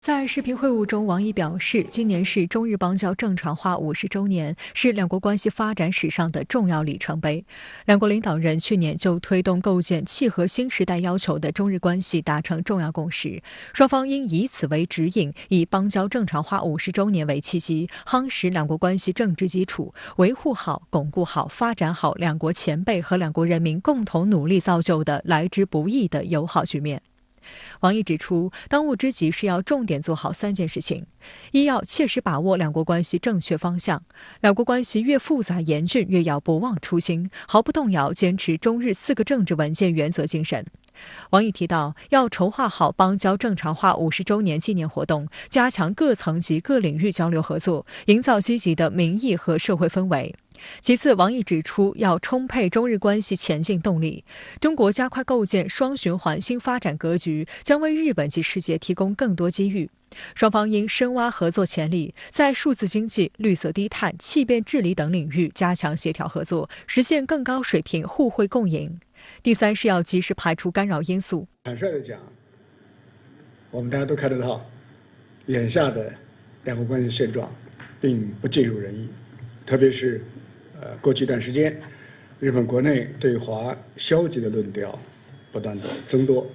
在视频会晤中，王毅表示，今年是中日邦交正常化50周年，是两国关系发展史上的重要里程碑。两国领导人去年就推动构建契合新时代要求的中日关系达成重要共识，双方应以此为指引，以邦交正常化50周年为契机，夯实两国关系政治基础，维护好、巩固好、发展好两国前辈和两国人民共同努力造就的来之不易的友好局面。王毅指出，当务之急是要重点做好3件事情：一要切实把握两国关系正确方向，两国关系越复杂严峻，越要不忘初心，毫不动摇坚持中日4个政治文件原则精神。王毅提到，要筹划好邦交正常化50周年纪念活动，加强各层级各领域交流合作，营造积极的民意和社会氛围。其次，王毅指出，要充沛中日关系前进动力。中国加快构建双循环新发展格局，将为日本及世界提供更多机遇。双方应深挖合作潜力，在数字经济、绿色低碳、气变治理等领域加强协调合作，实现更高水平互惠共赢。第三是要及时排除干扰因素。坦率地讲，我们大家都看得到，眼下的两国关系现状并不尽如人意，特别是过去一段时间，日本国内对华消极的论调不断的增多，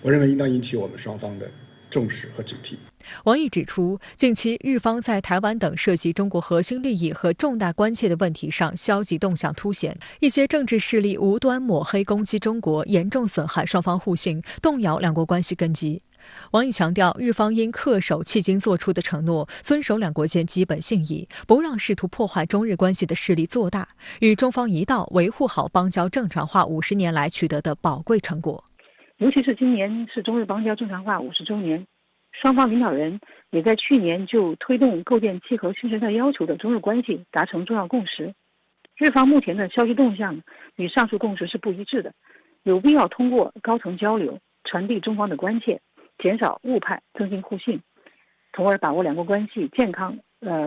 我认为应当引起我们双方的重视和警惕。王毅指出，近期日方在台湾等涉及中国核心利益和重大关切的问题上消极动向凸显，一些政治势力无端抹黑攻击中国，严重损害双方互信，动摇两国关系根基。王毅强调，日方应恪守迄今作出的承诺，遵守两国间基本信义，不让试图破坏中日关系的势力做大，与中方一道维护好邦交正常化50年来取得的宝贵成果。尤其是今年是中日邦交正常化50周年，双方领导人也在去年就推动构建契合新时代要求的中日关系达成重要共识。日方目前的消息动向与上述共识是不一致的，有必要通过高层交流传递中方的关切，减少误判，增进互信，从而把握两国关系健康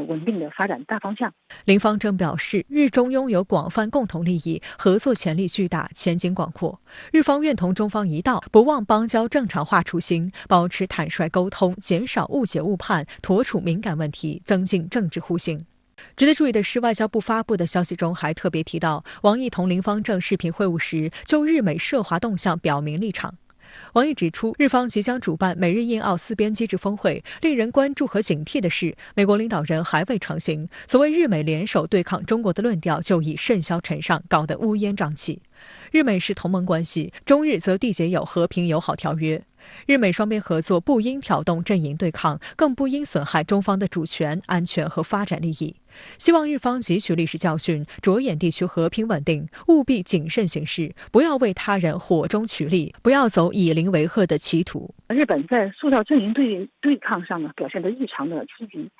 稳定的发展大方向。林方正表示，日中拥有广泛共同利益，合作潜力巨大，前景广阔。日方愿同中方一道，不忘邦交正常化初心，保持坦率沟通，减少误解误判，妥处敏感问题，增进政治互信。值得注意的是，外交部发布的消息中还特别提到，王毅同林方正视频会晤时，就日美涉华动向表明立场。王毅指出，日方即将主办美日印澳4边机制峰会，令人关注和警惕的是，美国领导人还未成行，所谓日美联手对抗中国的论调就已甚嚣尘上，搞得乌烟瘴气。日美是同盟关系，中日则缔结有和平友好条约。日美双边合作不应挑动阵营对抗，更不应损害中方的主权、安全和发展利益。希望日方汲取历史教训，着眼地区和平稳定，务必谨慎行事，不要为他人火中取栗，不要走以邻为壑的歧途。日本在塑造阵营对抗上呢，表现得异常的积极，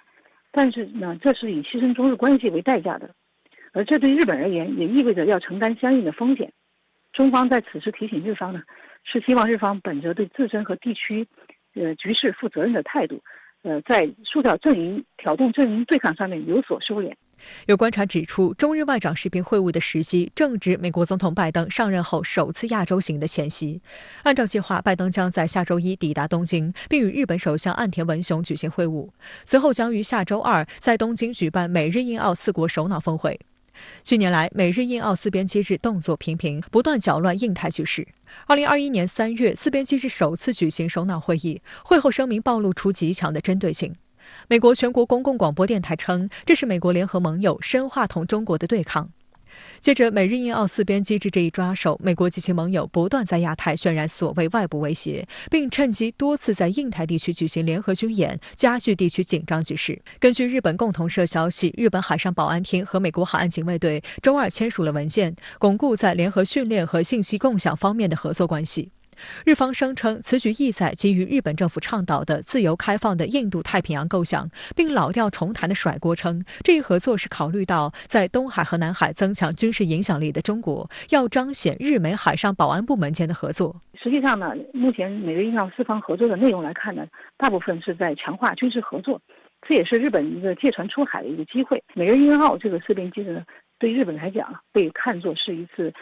但是呢，这是以牺牲中日关系为代价的，而这对日本而言也意味着要承担相应的风险。中方在此时提醒日方呢，是希望日方本着对自身和地区局势负责任的态度，在塑造阵营、挑动阵营对抗上面有所收敛。有观察指出，中日外长视频会晤的时机正值美国总统拜登上任后首次亚洲行的前夕。按照计划，拜登将在下周1抵达东京，并与日本首相岸田文雄举行会晤，随后将于下周2在东京举办美日印澳4国首脑峰会。近年来，美日印澳4边机制动作频频，不断搅乱印太局势。2021年3月，4边机制首次举行首脑会议，会后声明暴露出极强的针对性。美国全国公共广播电台称，这是美国联合盟友深化同中国的对抗。接着，美日印澳4边机制这一抓手，美国及其盟友不断在亚太渲染所谓外部威胁，并趁机多次在印太地区举行联合军演，加剧地区紧张局势。根据日本共同社消息，日本海上保安厅和美国海岸警卫队周2签署了文件，巩固在联合训练和信息共享方面的合作关系。日方声称，此举意在基于日本政府倡导的自由开放的印度太平洋构想，并老调重弹的甩锅称，这一合作是考虑到在东海和南海增强军事影响力的中国，要彰显日美海上保安部门间的合作。实际上呢，目前美日印澳4方合作的内容来看呢，大部分是在强化军事合作，这也是日本一个借船出海的一个机会。美日印澳这个4边机制呢，对日本来讲被看作是一次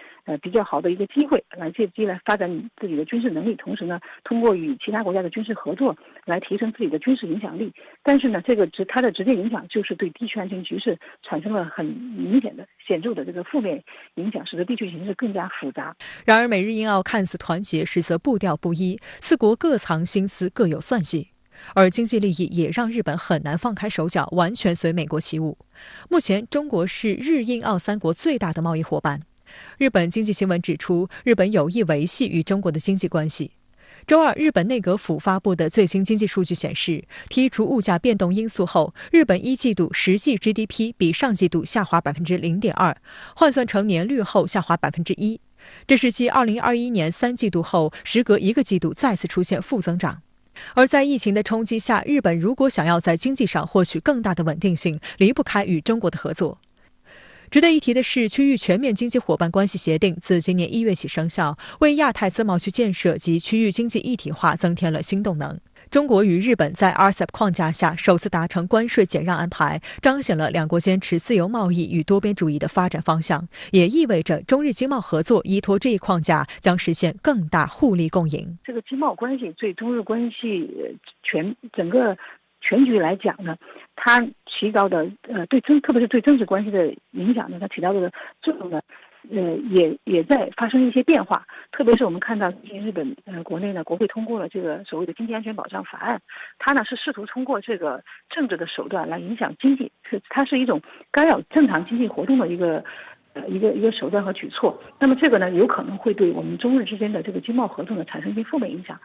比较好的一个机会，借机来发展自己的军事能力，同时呢，通过与其他国家的军事合作来提升自己的军事影响力。但是呢，它的直接影响就是对地区安全局势产生了很明显的、显著的这个负面影响，使得地区形势更加复杂。然而，美日印澳看似团结，实则步调不一，四国各藏心思，各有算计。而经济利益也让日本很难放开手脚，完全随美国起舞。目前，中国是日印澳三国最大的贸易伙伴。日本经济新闻指出，日本有意维系与中国的经济关系。周二，日本内阁府发布的最新经济数据显示，剔除物价变动因素后，日本一季度实际 GDP 比上季度下滑 0.2%， 换算成年率后下滑 1%。这是继2021年3季度后，时隔一个季度再次出现负增长。而在疫情的冲击下，日本如果想要在经济上获取更大的稳定性，离不开与中国的合作。值得一提的是，区域全面经济伙伴关系协定自今年1月起生效，为亚太自贸区建设及区域经济一体化增添了新动能。中国与日本在 RCEP 框架下首次达成关税减让安排，彰显了两国坚持自由贸易与多边主义的发展方向，也意味着中日经贸合作依托这一框架将实现更大互利共赢。这个经贸关系对中日关系整个全局来讲呢，它提高的特别是对政治关系的影响呢，它起到的作用呢，也在发生一些变化。特别是我们看到最近日本国内呢，国会通过了这个所谓的经济安全保障法案，它呢是试图通过这个政治的手段来影响经济，它是一种干扰正常经济活动的一个手段和举措。那么这个呢，有可能会对我们中日之间的这个经贸合作呢产生一些负面影响。